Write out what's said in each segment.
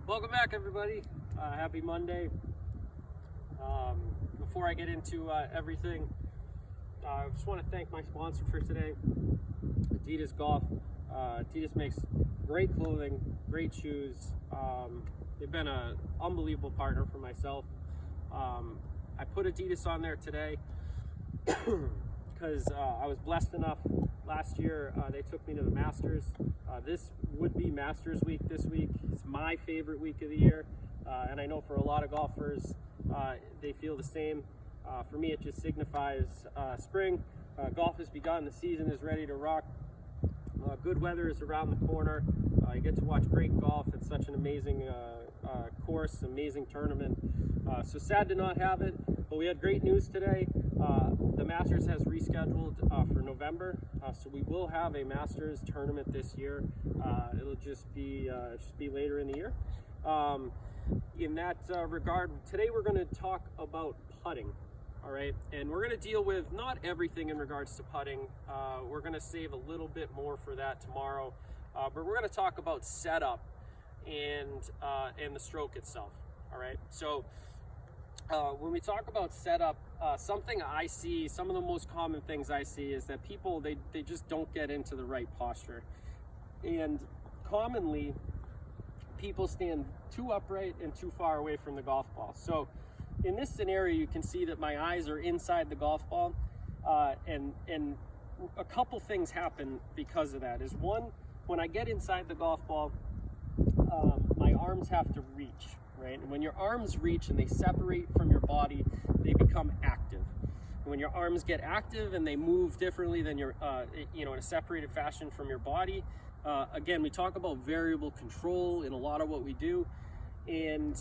Welcome back, everybody. Happy Monday. Before I get into everything, I just want to thank my sponsor for today, Adidas Golf. Adidas makes great clothing, great shoes. They've been an unbelievable partner for myself. I put Adidas on there today because I was blessed enough last year. They took me to the Masters. This would be Masters week this week. It's my favorite week of the year, and I know for a lot of golfers they feel the same. For me, it just signifies spring. Golf has begun. The season is ready to rock. Good weather is around the corner. You get to watch great golf. It's such an amazing course, amazing tournament. So sad to not have it, but we had great news today. The Masters has rescheduled for November, so we will have a Masters tournament this year. It'll just be later in the year. In that regard, today we're going to talk about putting. All right, and we're going to deal with not everything in regards to putting. We're going to save a little bit more for that tomorrow, but we're going to talk about setup and the stroke itself. All right, so when we talk about setup, something I see, some of the most common things I see is that people they just don't get into the right posture, and commonly people stand too upright and too far away from the golf ball. So in this scenario, you can see that my eyes are inside the golf ball, and a couple things happen because of that. Is one, when I get inside the golf ball, my arms have to reach, right? And when your arms reach and they separate from your body, they become active. And when your arms get active and they move differently than your, in a separated fashion from your body, again, we talk about variable control in a lot of what we do. And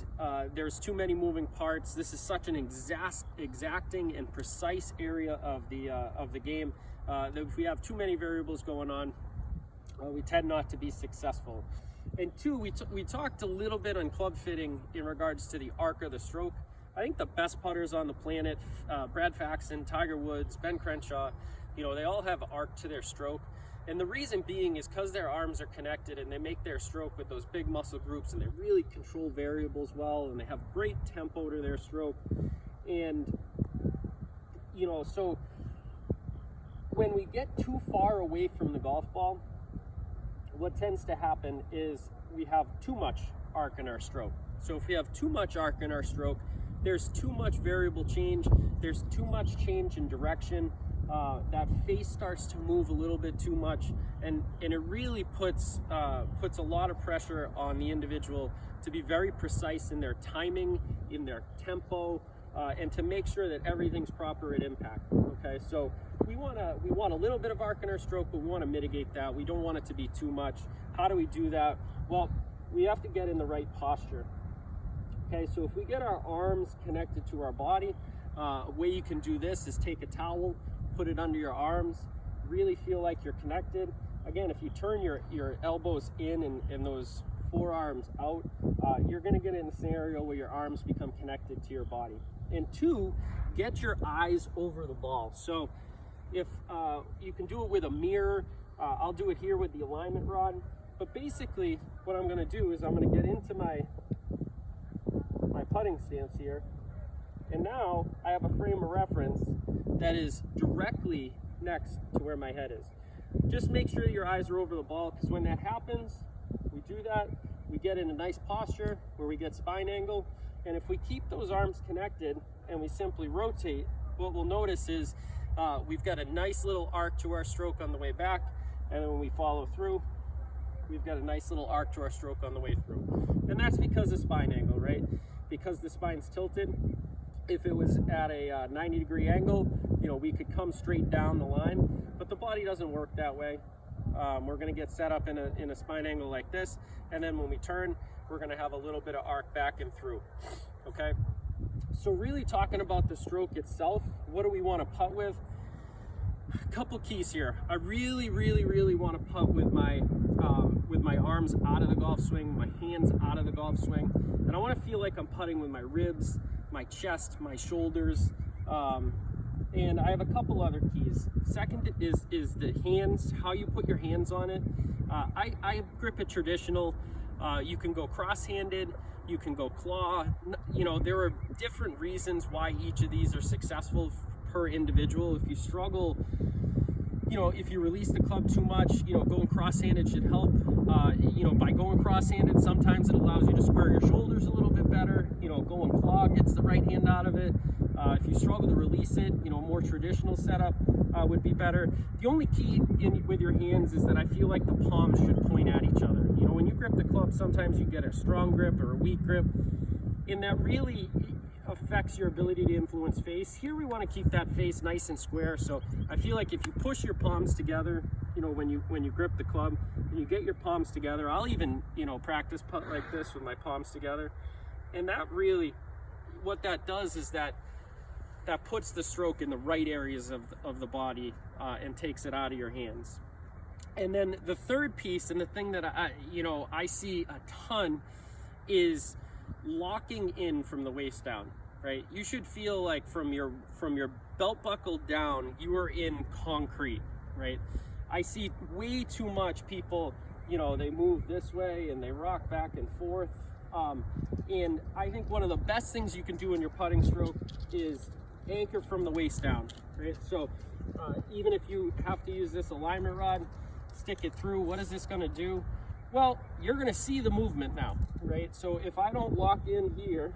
there's too many moving parts. This is such an exacting and precise area of the game that if we have too many variables going on, we tend not to be successful. And two, we talked a little bit on club fitting in regards to the arc of the stroke. I think the best putters on the planet, Brad Faxon, Tiger Woods, Ben Crenshaw, they all have arc to their stroke. And the reason being is because their arms are connected and they make their stroke with those big muscle groups, and they really control variables well, and they have great tempo to their stroke. And, so when we get too far away from the golf ball, what tends to happen is we have too much arc in our stroke. So if we have too much arc in our stroke, there's too much variable change, there's too much change in direction. That face starts to move a little bit too much, and it really puts a lot of pressure on the individual to be very precise in their timing, in their tempo, and to make sure that everything's proper at impact. Okay, so we want a little bit of arc in our stroke, but we want to mitigate that. We don't want it to be too much. How do we do that? Well, we have to get in the right posture. Okay, so if we get our arms connected to our body, a way you can do this is take a towel, put it under your arms, really feel like you're connected. Again, if you turn your elbows in and those forearms out, you're gonna get in a scenario where your arms become connected to your body. And two, get your eyes over the ball. So if you can do it with a mirror, I'll do it here with the alignment rod. But basically what I'm gonna do is I'm gonna get into my putting stance here. And now I have a frame of reference that is directly next to where my head is. Just make sure your eyes are over the ball, because when that happens, we do that, we get in a nice posture where we get spine angle. And if we keep those arms connected and we simply rotate, what we'll notice is we've got a nice little arc to our stroke on the way back. And then when we follow through, we've got a nice little arc to our stroke on the way through. And that's because of spine angle, right? Because the spine's tilted. If it was at a 90-degree angle, we could come straight down the line, but the body doesn't work that way. We're gonna get set up in a spine angle like this, and then when we turn, we're gonna have a little bit of arc back and through, okay? So really talking about the stroke itself, what do we wanna putt with? A couple keys here. I really, really, really wanna putt with my arms out of the golf swing, my hands out of the golf swing, and I wanna feel like I'm putting with my ribs, my chest, my shoulders, and I have a couple other keys. Second is the hands, how you put your hands on it. I grip it traditional. You can go cross-handed, you can go claw. You know, there are different reasons why each of these are successful per individual. If you struggle, you know, if you release the club too much, you know, going cross-handed should help. You know, by going cross-handed, sometimes it allows you to square your shoulders a little bit better. You know, going claw gets the right hand out of it. If you struggle to release it, you know, more traditional setup would be better. The only key with your hands is that I feel like the palms should point at each other. You know, when you grip the club, sometimes you get a strong grip or a weak grip, and that really affects your ability to influence face. Here we want to keep that face nice and square, so I feel like if you push your palms together, you know, when you grip the club, and you get your palms together, I'll even, you know, practice putt like this with my palms together, and that really, what that does is that puts the stroke in the right areas of the body and takes it out of your hands. And then the third piece, and the thing that I see a ton, is locking in from the waist down, right? You should feel like from your belt buckle down, you are in concrete, right? I see way too much people, you know, they move this way and they rock back and forth. And I think one of the best things you can do in your putting stroke is anchor from the waist down, right? So even if you have to use this alignment rod, stick it through, what is this gonna do? Well, you're gonna see the movement now, right? So if I don't lock in here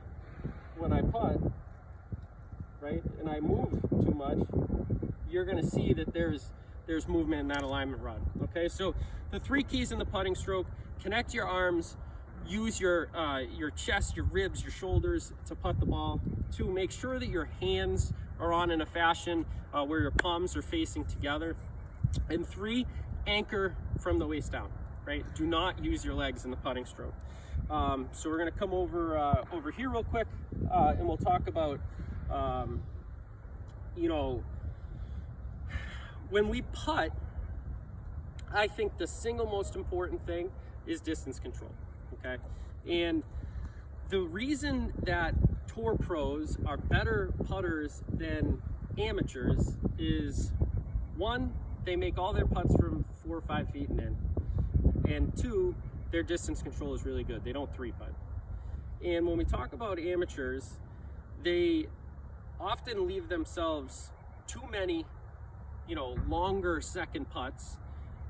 when I putt, right, and I move too much, you're gonna see that there's movement in that alignment rod, okay? So the three keys in the putting stroke: connect your arms, use your chest, your ribs, your shoulders to putt the ball. 2, make sure that your hands are on in a fashion where your palms are facing together. And 3, anchor from the waist down, right? Do not use your legs in the putting stroke. So we're gonna come over here real quick and we'll talk about, you know, when we putt, I think the single most important thing is distance control. Okay, and the reason that tour pros are better putters than amateurs is, 1, they make all their putts from 4 or 5 feet and in, and 2, their distance control is really good. They don't 3-putt. And when we talk about amateurs, they often leave themselves too many, you know, longer second putts,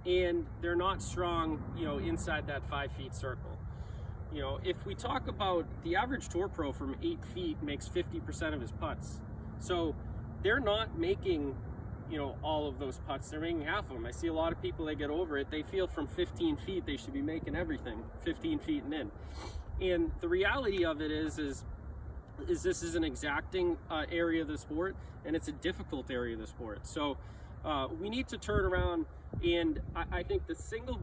and they're not strong, you know, inside that 5 feet circle. You know, if we talk about the average tour pro from 8 feet makes 50% of his putts. So they're not making, you know, all of those putts. They're making half of them. I see a lot of people, they get over it. They feel from 15 feet they should be making everything 15 feet and in. And the reality of it is this is an exacting area of the sport, and it's a difficult area of the sport. So we need to turn around, and I think the single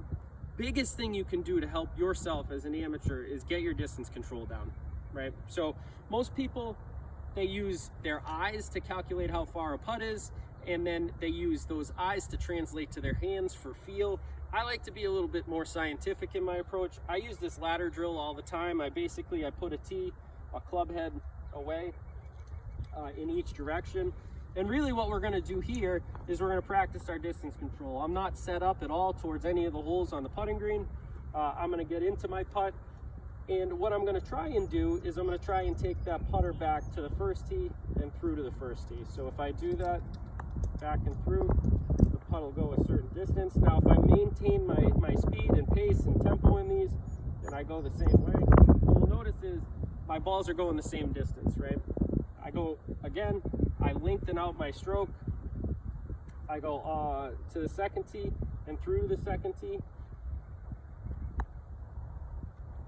biggest thing you can do to help yourself as an amateur is get your distance control down, right? So most people, they use their eyes to calculate how far a putt is, and then they use those eyes to translate to their hands for feel. I like to be a little bit more scientific in my approach. I use this ladder drill all the time. I put a tee, a club head away in each direction. And really what we're gonna do here is we're gonna practice our distance control. I'm not set up at all towards any of the holes on the putting green. I'm gonna get into my putt, and what I'm gonna try and do is I'm gonna try and take that putter back to the first tee and through to the first tee. So if I do that, back and through, the putt will go a certain distance. Now if I maintain my speed and pace and tempo in these, and I go the same way, what you'll notice is my balls are going the same distance, right? I go, again, I lengthen out my stroke. I go to the second tee and through the second tee.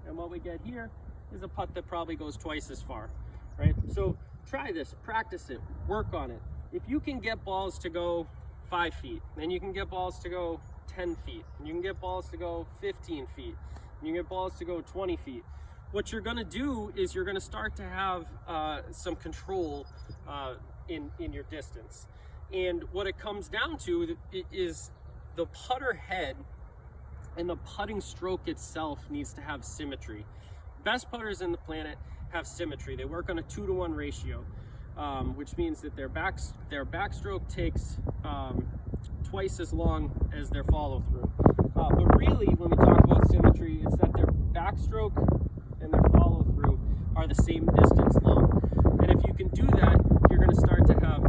And what we get here is a putt that probably goes twice as far, right? So try this, practice it, work on it. If you can get balls to go 5 feet, then you can get balls to go 10 feet, and you can get balls to go 15 feet, and you can get balls to go 20 feet. What you're gonna do is you're gonna start to have some control in your distance. And what it comes down to is the putter head and the putting stroke itself needs to have symmetry. Best putters in the planet have symmetry. They work on a 2-to-1 ratio, which means that their backstroke takes twice as long as their follow through. But really, when we talk about symmetry, it's that backstroke and their follow through are the same distance long. And if you can do that, you're going to start to have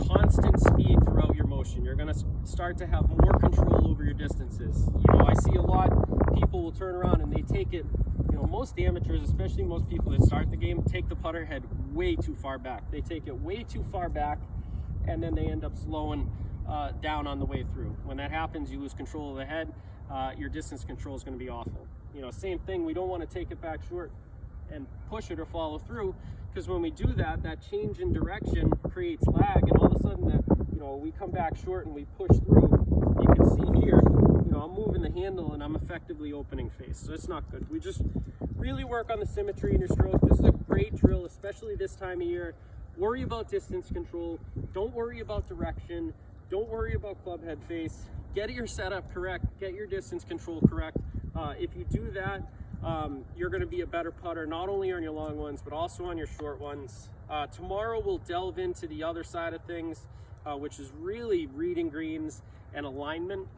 constant speed throughout your motion. You're going to start to have more control over your distances. You know, I see a lot, people will turn around and they take it, you know, most amateurs, especially most people that start the game, take the putter head way too far back. They take it way too far back, and then they end up slowing down on the way through. When that happens, you lose control of the head. Your distance control is going to be awful. You know, same thing, we don't want to take it back short and push it or follow through, because when we do that, that change in direction creates lag, and all of a sudden that, you know, we come back short and we push through. You can see here, you know, I'm moving the handle and I'm effectively opening face, so it's not good. We just really work on the symmetry in your stroke. This is a great drill, especially this time of year. Worry about distance control. Don't worry about direction. Don't worry about club head face. Get your setup correct. Get your distance control correct. If you do that, you're going to be a better putter, not only on your long ones, but also on your short ones. Tomorrow we'll delve into the other side of things, which is really reading greens and alignment,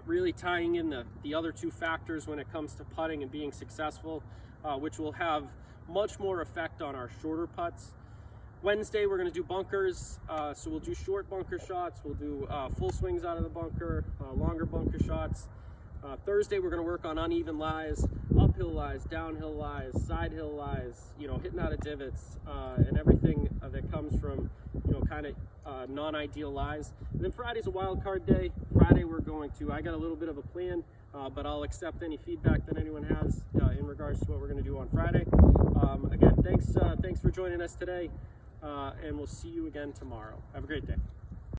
really tying in the other two factors when it comes to putting and being successful, which will have much more effect on our shorter putts. Wednesday, we're going to do bunkers, so we'll do short bunker shots, we'll do full swings out of the bunker, longer bunker shots. Thursday, we're going to work on uneven lies, uphill lies, downhill lies, side hill lies, you know, hitting out of divots, and everything that comes from, you know, kind of non-ideal lies. And then Friday's a wild card day. Friday, I got a little bit of a plan, but I'll accept any feedback that anyone has in regards to what we're going to do on Friday. Again, thanks for joining us today, and we'll see you again tomorrow. Have a great day.